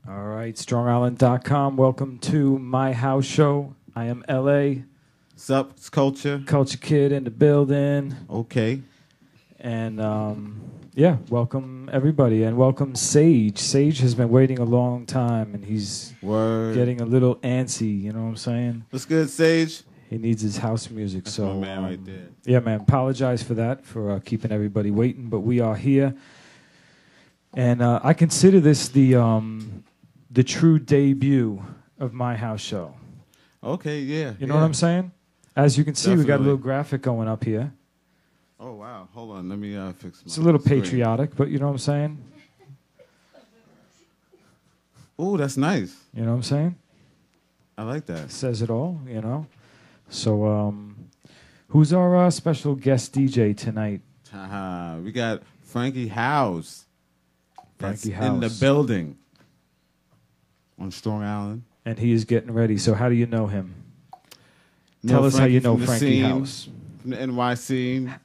All right, StrongIsland.com. Welcome to my house show. I am LA. What's up? It's Culture. Culture Kid in the building. Okay. And yeah, welcome everybody. And welcome Sage. Sage has been waiting a long time and he's getting a little antsy, you know what I'm saying? What's good, Sage? He needs his house music. That's so my man right there. Yeah, man. Apologize for that, for keeping everybody waiting, but we are here. And I consider this the true debut of my house show. Okay, yeah. You know what I'm saying? As you can see, we got a little graphic going up here. Oh, wow. Hold on. Let me fix my It's a little screen. patriotic, but you know what I'm saying? Oh, that's nice. You know what I'm saying? I like that. Says it all, you know? So, who's our special guest DJ tonight? We got Franky House. Franky That's House. in the building. On Strong Island. And he is getting ready. So how do you know him? Tell us how Franky you know from the Franky scene, House. From the NYC.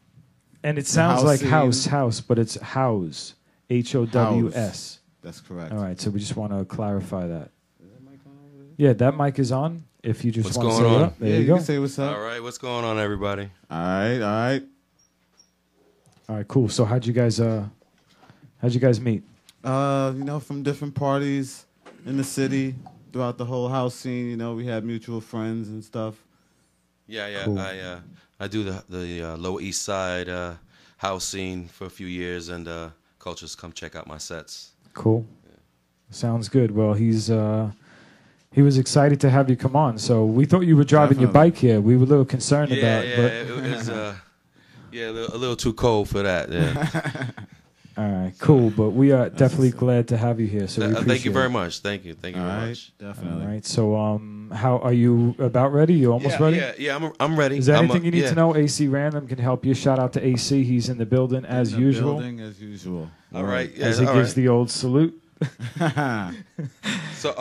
And it sounds like scene. house, but it's House. Hows. That's correct. All right, so we just want to clarify that. Yeah, that mic is on. If you just want to say going it on? up, there Yeah, you you go. can say what's up. All right, what's going on, everybody? All right. All right, cool. So how'd you guys meet? From different parties in the city, throughout the whole house scene. You know, we had mutual friends and stuff. Yeah. Cool. I do the Lower East Side house scene for a few years, and Cultures come check out my sets. Cool. Yeah. Sounds good. Well, he was excited to have you come on. So we thought you were driving your bike here. We were a little concerned about it. But It was a little too cold for that. Yeah. all right, cool. But we are definitely glad to have you here. So we appreciate Thank you very it. much. Thank you very much. Definitely. All right. So how are you about ready? You almost ready? Yeah. I'm ready. Is there anything you need to know? AC Random can help you. Shout out to AC. He's in the building as usual. As usual. All right. Yeah, as he gives the old salute. So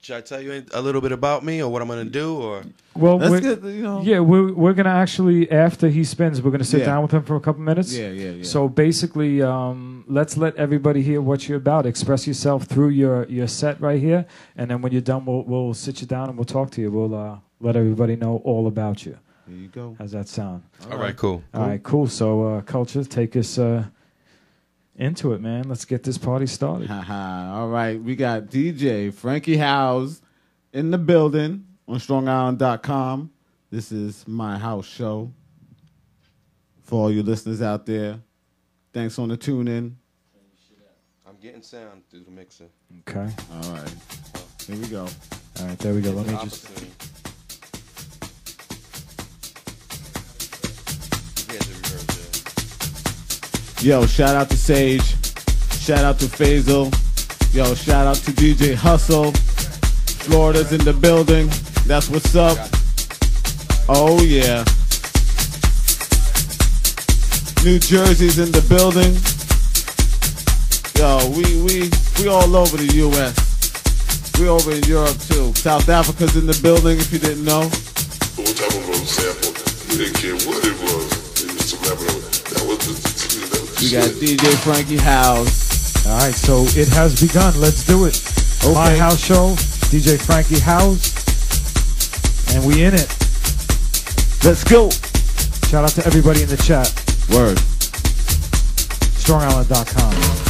should I tell you a little bit about me or what I'm going to do? Or well, that's good, you know. Yeah, we're going to actually, after he spins, we're going to sit down with him for a couple minutes. Yeah. So basically, let's let everybody hear what you're about. Express yourself through your set right here. And then when you're done, we'll sit you down and we'll talk to you. We'll let everybody know all about you. There you go. How's that sound? all right, cool. All right, cool. So, Culture, take us into it, man. Let's get this party started. All right. We got DJ Franky House in the building on StrongIsland.com. This is my house show. For all you listeners out there, thanks on the tune in. I'm getting sound through the mixer. Okay. All right. Here we go. All right, there we go. Let me just... Yo, shout out to Sage. Shout out to Faisal. Yo, shout out to DJ Hustle. Florida's in the building. That's what's up. Oh, yeah. New Jersey's in the building. Yo, we all over the U.S. We over in Europe, too. South Africa's in the building, if you didn't know. What type of a sample? We didn't care what it was. It was that was the we got DJ Franky House. All right, so it has begun. Let's do it. Okay. My house show, DJ Franky House, and we in it. Let's go. Shout out to everybody in the chat. Word. StrongIsland.com.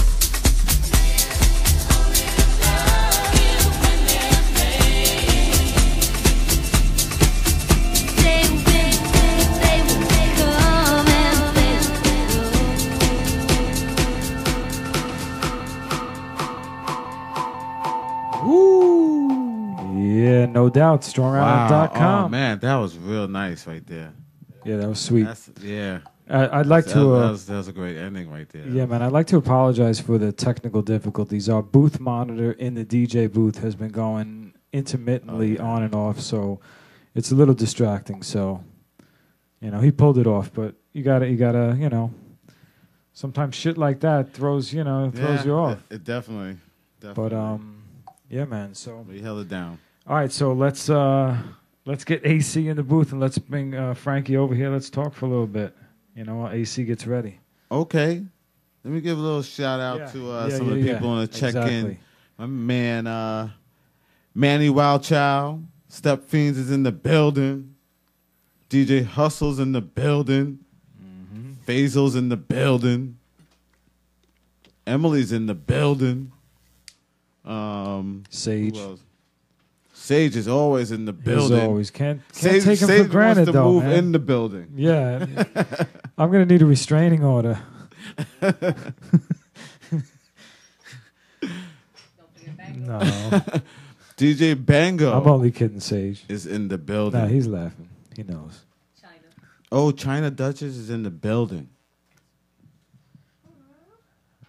Yeah, no doubt. StrongIsland.com. Wow. Oh, man, that was real nice right there. Yeah, that was sweet. Yeah. I'd like to... that was a great ending right there. Yeah, man, I'd like to apologize for the technical difficulties. Our booth monitor in the DJ booth has been going intermittently on and off, so it's a little distracting. So, he pulled it off, but you gotta, sometimes shit like that throws you off. It definitely. But yeah, man. So we held it down. All right, so let's get AC in the booth and let's bring Franky over here. Let's talk for a little bit. While AC gets ready. Okay. Let me give a little shout out to some of the people on the check-in My man, Manny Wildchild, Step Fiends is in the building. DJ Hustle's in the building. Faisal's in the building. Emily's in the building. Sage. Who else? Sage is always in the building. As always. Can't Sage, take him Sage for granted, wants to though, move man. in the building. Yeah. I'm going to need a restraining order. No. DJ Bango I'm only kidding, Sage. is in the building. Nah, he's laughing. He knows. Oh, China Duchess is in the building.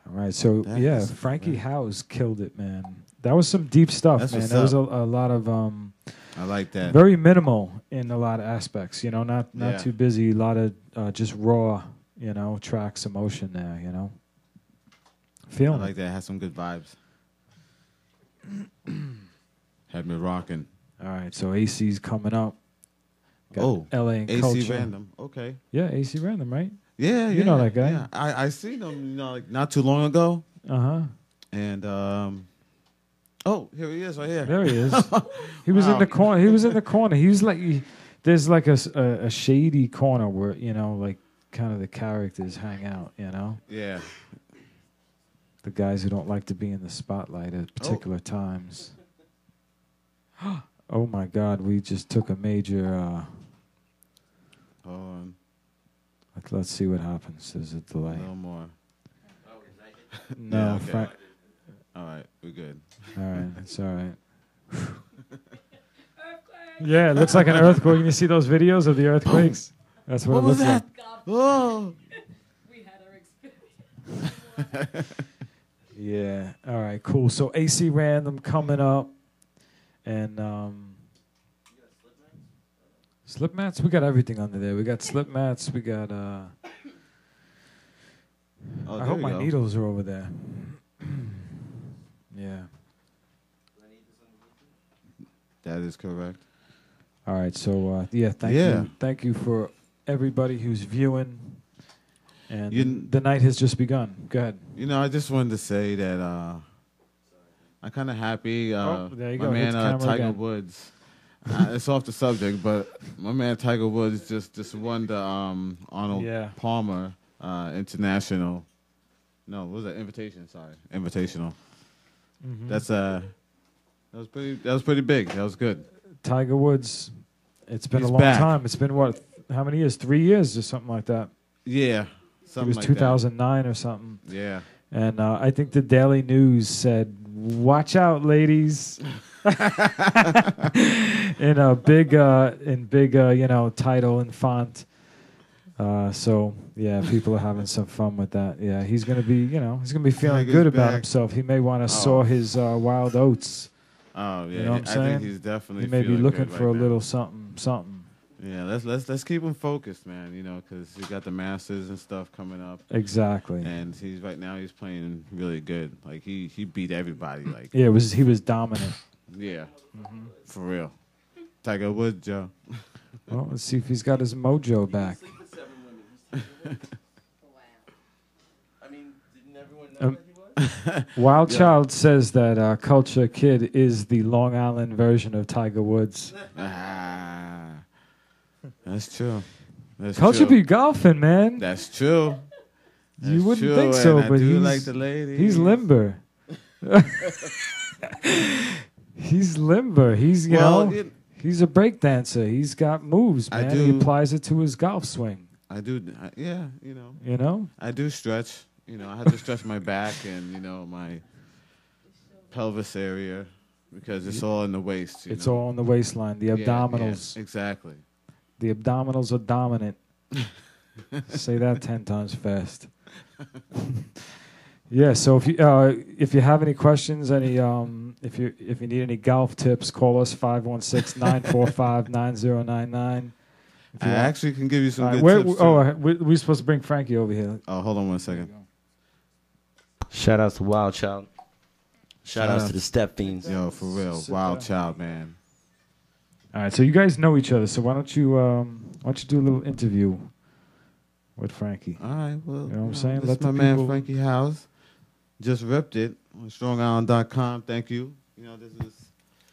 All right, so That yeah, is Franky great. House killed it, man. That was some deep stuff, That's man. what's There was a up. lot of I like that. very minimal in a lot of aspects. You know, not Yeah. too busy. A lot of just raw, you know, tracks, emotion there. You know, I feeling like it. that. Has some good vibes. Had me rocking. All right, so AC's coming up. Got Oh, LA and AC Culture. Random. Okay. Yeah, AC Random, right? Yeah, You know that guy. Yeah. I seen him, you know, like not too long ago. Uh-huh. And oh, here he is right here. There he is. He was in the corner. He was in the corner. He was like, there's like a shady corner where, you know, like kind of the characters hang out, you know? Yeah. The guys who don't like to be in the spotlight at particular times. Oh my God, we just took a major, Hold on. let's see what happens. There's a delay. No more. No, Yeah, okay. Frank. All right, we're good. All right, it's all right. Yeah, it looks like an earthquake. You see those videos of the earthquakes? That's what, What it was looks that? Oh. We had our experience. Yeah. All right. Cool. So AC Random coming up, and slip mats. We got everything under there. We got slip mats. We got. Oh, I there hope you my go. needles are over there. Yeah. That is correct. All right. So yeah. Thank you for everybody who's viewing. And the night has just begun. Go ahead. You know, I just wanted to say that I'm kind of happy. There you my go. Hit man the camera Tiger again. Woods. It's off the subject, but my man Tiger Woods just won the Arnold Palmer International. No, what was that? Invitation. Sorry, Invitational. Mhm. That was pretty big. That was good. Tiger Woods. It's been He's a long back. time. It's been what? How many years? 3 years or something like that. Yeah, It something was like 2009 or something. that. Yeah. And I think the Daily News said, "Watch out, ladies," in a big, you know, title and font. So yeah, people are having some fun with that. Yeah, he's gonna be, you know, he's gonna be feeling Tiger's good about back. himself. He may want to sow his wild oats. Oh yeah, You know what I'm I saying? think he's definitely. He may be feeling looking good for right a now. little something. Yeah, let's keep him focused, man. You know, because he got the Masters and stuff coming up. Exactly. And he's playing really good. Like he beat everybody. Like Yeah, he was dominant. yeah, for real. Tiger Woods, Joe. Well, let's see if he's got his mojo back. Sleep with 7 women. He's sleeping with 7 women. I mean, didn't everyone know that he was? Wild Child says that Culture Kid is the Long Island version of Tiger Woods. That's true. That's Culture true. be golfing, man. That's true. You That's wouldn't true, think so, and I but do he's like the ladies. he's limber. He's limber. He's he's a break dancer. He's got moves, I man. He do- applies it to his golf swing. Yeah, you know. You know? I do stretch. You know, I have to stretch my back and, you know, my pelvis area because it's all in the waist. It's know? all on the waistline. The Yeah, abdominals. yeah, exactly. The abdominals are dominant. Say that 10 times fast. Yeah. So if you have any questions, if you need any golf tips, call us 516-945-9099. I actually can give you some good Where, tips. we're supposed to bring Franky over here. Oh, hold on one second. Shout out to Wild Child. Shout outs to the Step Fiends. Yo, for real. Sit Wild down. Child, man. All right. So you guys know each other. So why don't you do a little interview with Franky? All right, well, You know what I'm saying? This Let is my the man people- Franky House. Just ripped it on StrongIsland.com. Thank you. You know, this is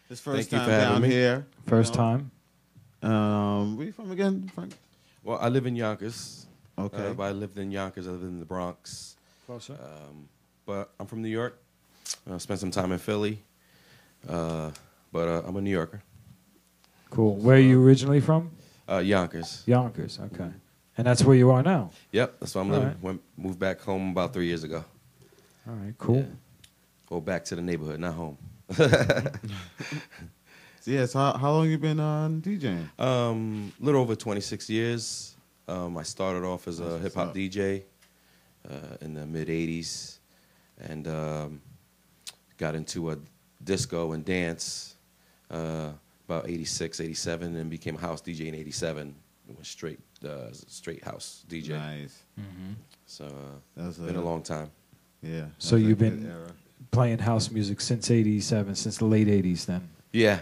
his first Thank you time for having down me. here. First you know. time. Where you from again, Frank? Well, I live in Yonkers. Okay. But I lived in Yonkers. I lived in the Bronx. Closer. But I'm from New York. Spent some time in Philly. But I'm a New Yorker. Cool. Where are you originally from? Yonkers. Yonkers. Okay. And that's where you are now. Yep, that's where I'm All living. right. Moved back home about 3 years ago. All right. Cool. Yeah. Go back to the neighborhood, not home. So how long you been DJing? Little over 26 years. I started off as a That's hip what's hop up. DJ in the mid 80s, and got into a disco and dance about 86, 87, and became a house DJ in 87. Went straight house DJ. Nice. So That's been a long time. Yeah. So that's a you've good been- era. Playing house music since '87, since the late '80s. Then Yeah.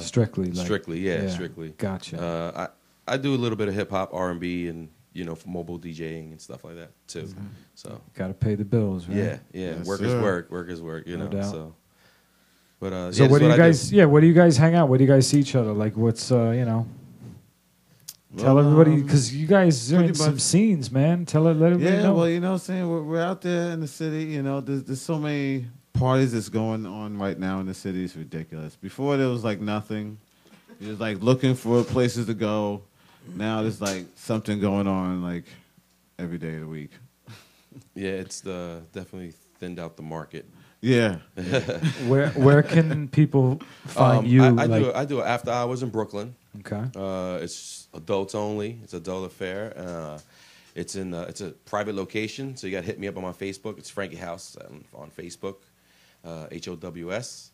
strictly. Like, Strictly. Gotcha. I do a little bit of hip hop, R&B, and for mobile DJing and stuff like that too. So Got to pay the bills, right? yeah. Yes, Work sir. is work. Work is work. No doubt. So. But So yeah, where do you that's what I guys? Yeah, where do you guys hang out? Where do you guys see each other? Like, what's Tell Well, everybody, because you guys are in pretty some much- scenes, man. Let everybody Yeah, know. well, you know what I'm saying? We're out there in the city, there's so many parties that's going on right now in the city. It's ridiculous. Before there was like nothing. You was like looking for places to go. Now there's like something going on like every day of the week. Yeah, it's definitely thinned out the market. Yeah. Where can people find you? I do after hours in Brooklyn. Okay. It's adults only. It's adult affair. It's a private location, so you got to hit me up on my Facebook. It's Franky House on Facebook, HOWS,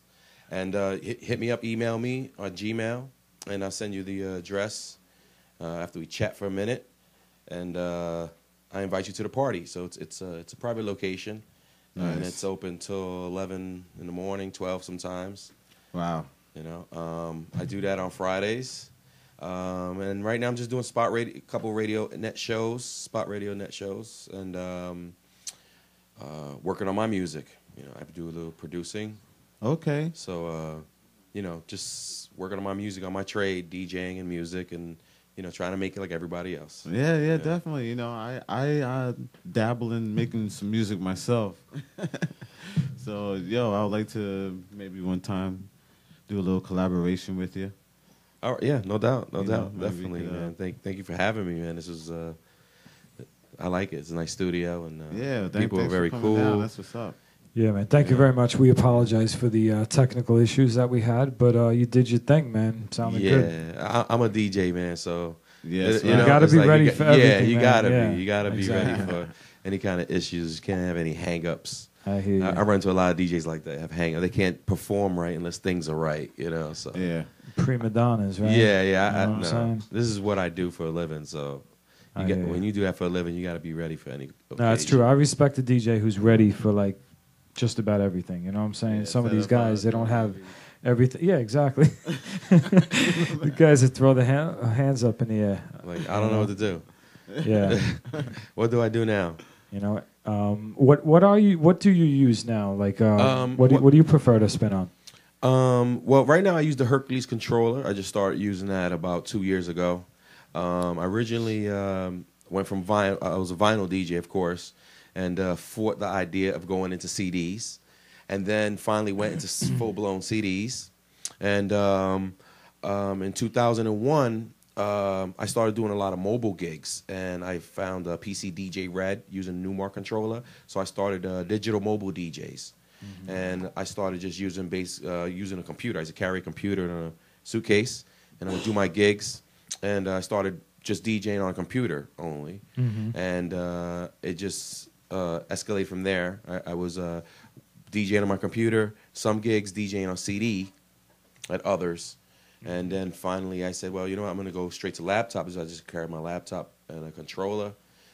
and hit me up, email me on Gmail, and I'll send you the address after we chat for a minute, and I invite you to the party. So it's a private location, and Nice. it's open till 11 in the morning, 12 sometimes. Wow. I do that on Fridays. And right now I'm just doing spot radio, a couple radio net shows, spot radio net shows, and working on my music. I do a little producing. Okay. So, just working on my music, on my trade, DJing and music, and, trying to make it like everybody else. Yeah, definitely. I dabble in making some music myself. So, I would like to maybe one time do a little collaboration with you. Oh, yeah, no doubt, maybe definitely, we could, man. Thank you for having me, man. This is, I like it. It's a nice studio, and people are thanks very for coming cool. down. That's what's up. Yeah, man. Thank you very much. We apologize for the technical issues that we had, but you did your thing, man. Sounded good. I'm a DJ, man, so Yes, You gotta it's be like ready for everything, you man. gotta Yeah, be. You gotta be ready exactly. for any kind of issues. You can't have any hang-ups. I hear you. I run into a lot of DJs like that have hang-ups. They can't perform right unless things are right, So Yeah. Prima donnas, right? yeah. You know what I'm No. saying? This is what I do for a living, so I hear you. when you do that for a living, you got to be ready for any. No, it's true. I respect a DJ who's ready for like just about everything. You know what I'm saying? Yeah, Some of set these up guys, a- they don't have everything. Yeah, exactly. The guys that throw the hands up in the air. Like I don't know what to do. Yeah. What do I do now? What do you use now? Like, what do you prefer to spin on? Well, right now I use the Hercules controller. I just started using that about 2 years ago. I originally went from vinyl. I was a vinyl DJ, of course, and fought the idea of going into CDs, and then finally went into full-blown CDs. And in 2001, I started doing a lot of mobile gigs, and I found a PC DJ Red using Newmark controller. So I started digital mobile DJs. And I started just using using a computer. I used to carry a computer in a suitcase, and I would do my gigs. And I started just DJing on a computer only, and it just escalated from there. I was DJing on my computer, some gigs DJing on CD, at others, and then finally I said, well, you know what, I'm going to go straight to laptops. So I just carried my laptop and a controller,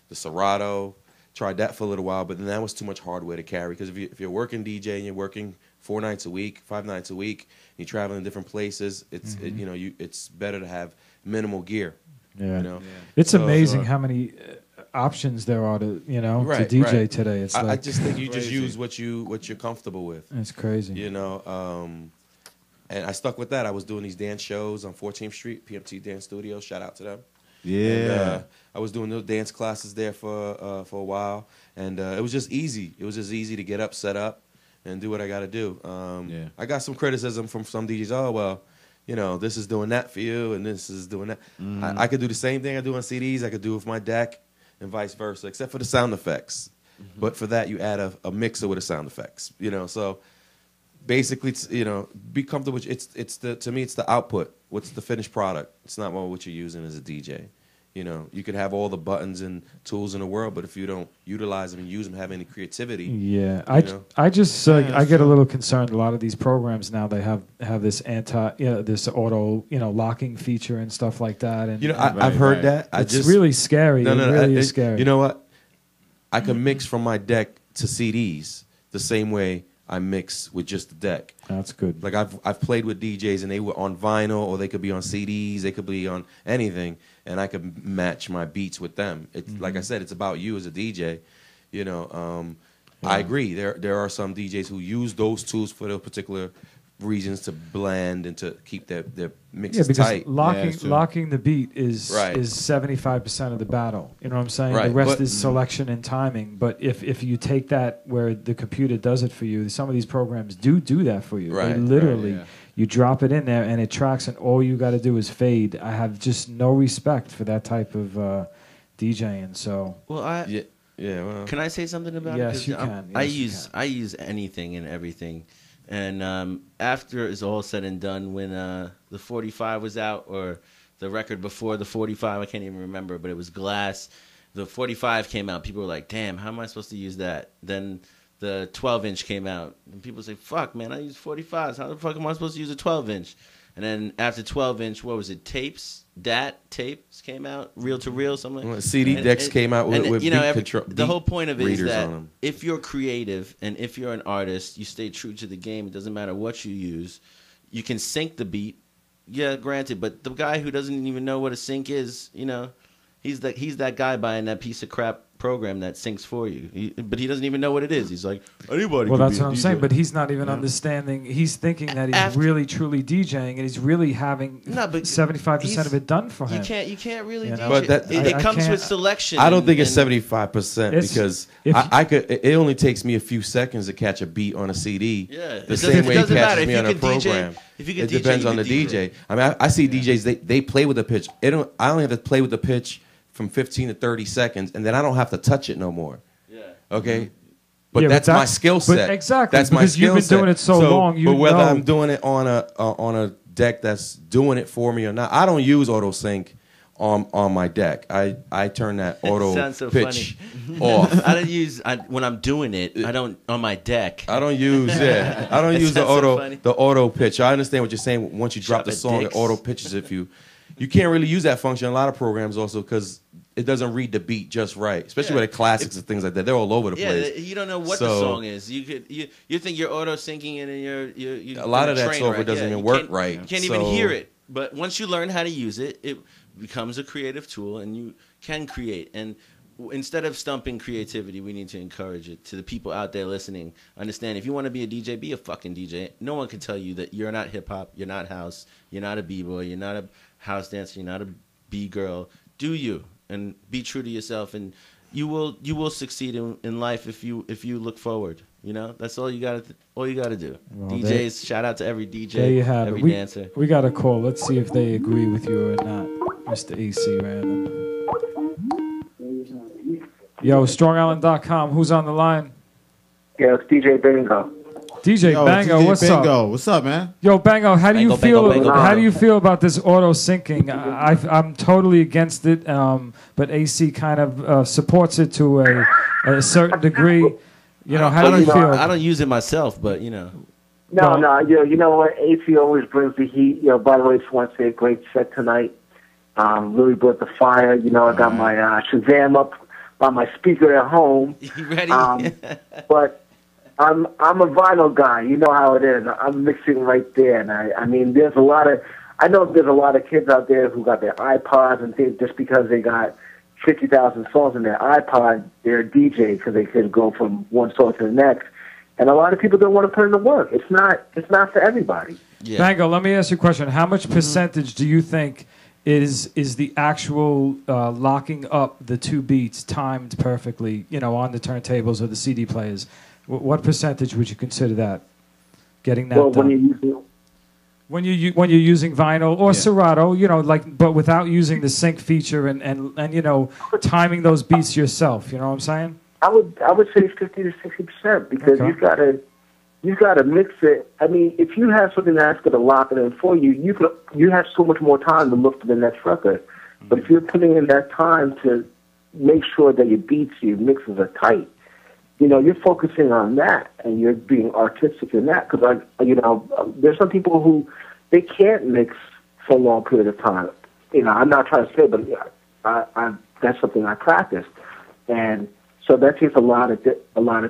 the Serato. Tried that for a little while, but then that was too much hardware to carry. Because if you're working DJ and you're working 4 nights a week, 5 nights a week, and you're traveling to different places, it's it's better to have minimal gear. Yeah. You know? It's So, amazing how many. options there are to Right, to DJ right. today. It's I like just think you just Crazy. use what you're comfortable with. it's crazy. You know, and I stuck with that. I was doing these dance shows on 14th Street, PMT Dance Studio. Shout out to them. Yeah. And, I was doing those dance classes there for a while, and it was just easy. It was just easy to get up, set up, and do what I got to do. Yeah. I got some criticism from some DJs. Oh, well, this is doing that for you, and this is doing that. I could do the same thing I do on CDs. I could do it with my deck, and vice versa, except for the sound effects. But for that, you add a mixer with the sound effects. So basically, it's, be comfortable. To me, it's the output. What's the finished product? It's not what you're using as a DJ. You could have all the buttons and tools in the world, but if you don't utilize them and use them, have any creativity. Yeah, I just I get a little concerned. A lot of these programs now, they have this this auto locking feature and stuff like that. And I've heard that. It's really scary. It really is scary. You know what? I can mix from my deck to CDs the same way I mix with just the deck. That's good. Like I've played with DJs and they were on vinyl or they could be on CDs, they could be on anything, and I could match my beats with them. It's like I said, it's about you as a DJ. I agree. There are some DJs who use those tools for those particular reasons to blend and to keep their mixes tight. Locking the beat is Right. 75% of the battle. You know what I'm saying? Right, The rest but- is selection and timing. But if you take that where the computer does it for you, some of these programs do that for you. Right, They literally, right, yeah. you drop it in there and it tracks, and all you got to do is fade. I have just no respect for that type of DJing. So Well, Well, can I say something about it? Yes, 'Cause you can. I Yes, you use anything and everything, and after it's all said and done, when the 45 was out, or the record before the 45, I can't even remember, but it was Glass. The 45 came out. People were like, "Damn, how am I supposed to use that?" Then the 12-inch came out, and people say, "Fuck, man, I use 45s. How the fuck am I supposed to use a 12-inch?" And then after 12-inch, what was it? Tapes came out, reel to reel, something like that. CD decks came out with beat control. The whole point of it is readers that on 'em. if you're creative and if you're an artist, you stay true to the game. It doesn't matter what you use. You can sync the beat. Yeah, granted, but the guy who doesn't even know what a sync is, he's that guy buying that piece of crap program that syncs for you. But he doesn't even know what it is. He's like, anybody well, can that's be a what I'm DJ. saying. But he's not even understanding. He's thinking that he's really truly DJing, and he's really having 75% of it done for him. You can't really You DJ. know? But It I comes can't- with selection. I don't think and- it's 75% It's- because if- I could. It only takes me a few seconds to catch a beat on a CD. Yeah, the same way it doesn't matter. catches me If on you a can DJ, program. if you can It DJ, depends you on the can DJ. I mean, I see DJs. They play with the pitch. I only have to play with the pitch from 15 to 30 seconds, and then I don't have to touch it no more. Yeah. Okay. But Yeah, that's my skill but set. exactly, That's my because you've skill been set. doing it so long, you but whether know. I'm doing it on a deck that's doing it for me or not, I don't use auto sync on my deck. I turn that auto sounds so pitch off. I don't use when I'm doing it. I don't on my deck. I don't use I don't That use the sounds so auto funny. the auto pitch. I understand what you're saying. Once you drop Shop the at song, it Dick's. auto pitches if you can't really use that function in a lot of programs also because it doesn't read the beat just right, especially Yeah. with the classics and things like that. They're all over the place. You don't know what the song is. You think you're auto syncing it and you A lot doing of that train software wreck. doesn't Yeah, even you work can't- right. You can't even So- hear it. But once you learn how to use it, it becomes a creative tool, and you can create. And instead of stumping creativity, we need to encourage it to the people out there listening. Understand, if you want to be a DJ, be a fucking DJ. No one can tell you that you're not hip hop, you're not house, you're not a b-boy, you're not a house dancer, you're not a b-girl. Do you, and be true to yourself, and you will succeed in life if you look forward. That's all you got to do. Well, DJs, shout out to every DJ, There you have every it. dancer. We got a call. Let's see if they agree with you or not, Mr. AC Random. Yo, StrongIsland.com. Who's on the line? Yeah, it's DJ Bingo. DJ Yo, Bango, DJ what's Bingo. up? What's up, man? Yo, Bango, how do you Bango, feel? Bango, Bango, How Bango. do you feel about this auto syncing? I'm totally against it, but AC kind of supports it to a certain degree. How do you feel? I don't use it myself, but No, you know what? AC always brings the heat. By the way, just want to say a great set tonight. Really brought the fire. I got my Shazam up by my speaker at home. You ready? But I'm a vinyl guy. You know how it is. I'm mixing right there, and I mean, there's a lot of. I know there's a lot of kids out there who got their iPods and things just because they got 50,000 songs in their iPod, they're a DJ because they can go from one song to the next. And a lot of people don't want to put in the work. It's not for everybody. Yeah. Bango, let me ask you a question. How much percentage do you think is the actual locking up the two beats timed perfectly, on the turntables or the CD players? What percentage would you consider that? Getting that done? When you're using vinyl or Serato, but without using the sync feature and timing those beats yourself. You know what I'm saying? I would say 50 to 60% because you've got to mix it. I mean, if you have something that's going to lock it in for you, you have so much more time to look for the next record. But if you're putting in that time to make sure that your beats, your mixes are tight, you're focusing on that and you're being artistic in that. Because there's some people who they can't mix for a long period of time. I'm not trying to say, but that's something I practice, and so that takes a lot of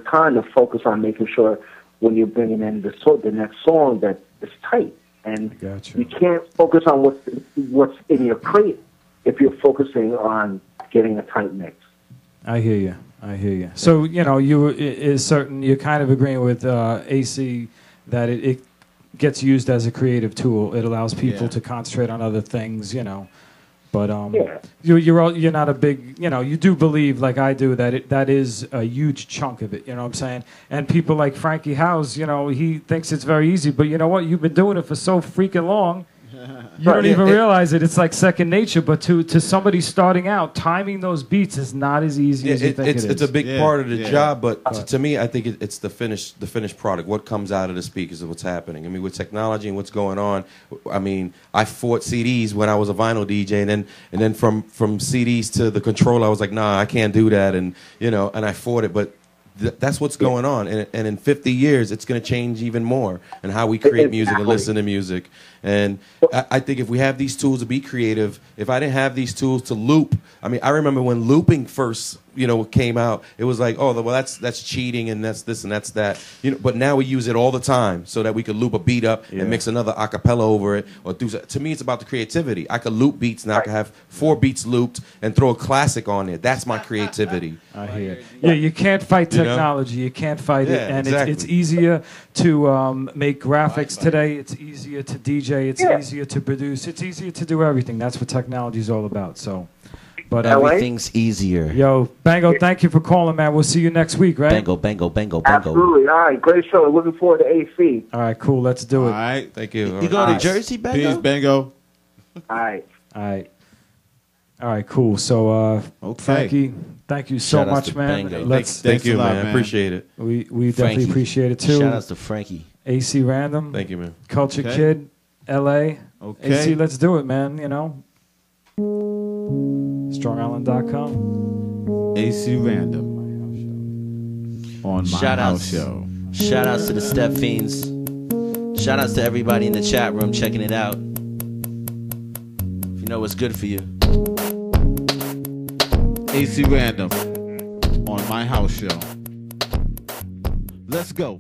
time to focus on making sure when you're bringing in the next song that it's tight. And you can't focus on what's in your crate if you're focusing on getting a tight mix. I hear you. So you're kind of agreeing with AC that it gets used as a creative tool. It allows people to concentrate on other things, But you're not a big, you do believe, like I do, that that is a huge chunk of it, you know what I'm saying? And people like Franky House, he thinks it's very easy, but you know what? You've been doing it for so freaking long, you don't even realize it. It's like second nature, but to somebody starting out, timing those beats is not as easy as you think it is. It's a big part of the job, but to me, I think it's the finished product. What comes out of the speakers is what's happening. I mean, with technology and what's going on, I mean, I fought CDs when I was a vinyl DJ, and then from CDs to the controller, I was like, nah, I can't do that, and I fought it, but that's what's going on, and in 50 years, it's going to change even more, and how we create music and listen to music. And I think if we have these tools to be creative, if I didn't have these tools to loop, I mean, I remember when looping first, came out, it was like, oh, well, that's cheating, and that's this and that's that. But now we use it all the time so that we could loop a beat up and mix another acapella over it, or do. To me, it's about the creativity. I could loop beats now. I could have 4 beats looped and throw a classic on it. That's my creativity. I hear it. Yeah, you can't fight technology. You can't fight it, and it's easier to make graphics today. It's easier to DJ. It's easier to produce. It's easier to do everything. That's what technology is all about. So, but everything's easier. Yo, Bango, thank you for calling, man. We'll see you next week, right? Bango, bango, bango, bango. Absolutely. All right, great show. Looking forward to AC. All right, cool. Let's do it. All right, thank you. You going to Jersey, Bango? Peace, Bango. All right. All right, cool. So, Franky, thank you so much, man. Thank you, man. Appreciate it. We definitely appreciate it too. Shout outs to Franky. AC Random. Thank you, man. Culture Kid, LA. Okay. AC, let's do it, man. StrongIsland.com. AC Random on my house show. Shout outs to the Step Fiends. Shout outs to everybody in the chat room checking it out. If you know what's good for you. AC Random on my house show. Let's go.